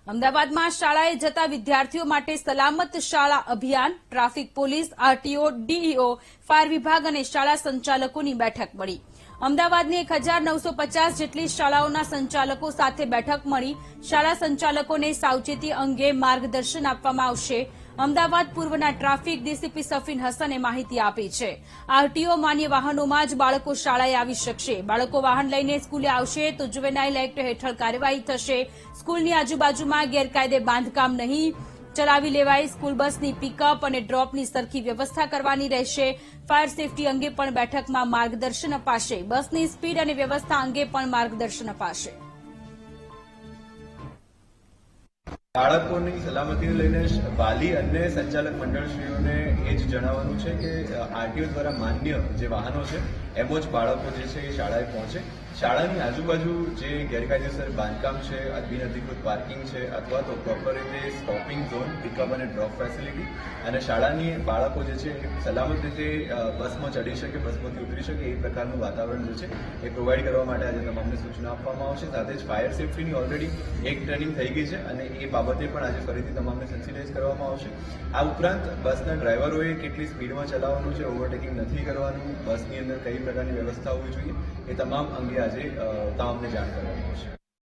અમદાવાદમાં શાળાએ જતા વિદ્યાર્થીઓ માટે સલામત શાળા અભિયાન, traffic police, RTO, DEO, fire વિભાગ અને શાળા સંચાલકોની બેઠક મળી. અમદાવાદની 1950 જેટલી શાળાઓના સંચાલકો સાથે બેઠક મળી. શાળા સંચાલકોને સાવચેતી અંગે માર્ગદર્શન આપવામાં આવશે. અમદાવાદ પૂર્વના ટ્રાફિક ડીસીપી સફીન હસને માહિતી આપી છે. આરટીઓ માન્ય વાહનોમાં જ બાળકો શાળાએ આવી શકશે. બાળકો વાહન લઈને સ્કૂલે આવશે તો જુવેનાઇલ એક્ટ હેઠળ કાર્યવાહી થશે. સ્કૂલની આજુબાજુમાં ગેરકાયદે બાંધકામ નહીં ચલાવી લેવાય. સ્કૂલ બસની પિકઅપ અને ડ્રોપની સરખી વ્યવસ્થા કરવાની રહેશે. ફાયર સેફટી અંગે પણ બેઠકમાં માર્ગદર્શન અપાશે. બસની સ્પીડ અને વ્યવસ્થા અંગે પણ માર્ગદર્શન અપાશે. બાળકોની સલામતીને લઈને વાલી અને સંચાલક મંડળશ્રીઓને એ જ જણાવવાનું છે કે આરટીઓ દ્વારા માન્ય જે વાહનો છે એમ જ બાળકો જે છે એ શાળાએ પહોંચે. શાળાની આજુબાજુ જે ગેરકાયદેસર બાંધકામ છે, બિનઅધિકૃત પાર્કિંગ છે અથવા તો પ્રોપર રીતે સ્ટોપિંગ ઝોન, પિકઅપ અને ડ્રોપ ફેસિલિટી અને શાળાની બાળકો જે છે સલામત રીતે બસમાં ચડી શકે, બસમાંથી ઉતરી શકે એ પ્રકારનું વાતાવરણ જે છે એ પ્રોવાઈડ કરવા માટે આજે તમામને સૂચના આપવામાં આવશે. સાથે જ ફાયર સેફટીની ઓલરેડી એક ટ્રેનિંગ થઈ ગઈ છે અને એ બાબતે પણ આજે ફરીથી તમામને સેન્સિટાઇઝ કરવામાં આવશે. આ ઉપરાંત બસના ડ્રાઈવરોએ કેટલી સ્પીડમાં ચલાવવાનું છે, ઓવરટેકિંગ નથી કરવાનું, બસની અંદર કઈ પ્રકારની વ્યવસ્થા હોવી જોઈએ એ તમામ અંગે આજે તમામને જાણ કરવામાં આવશે.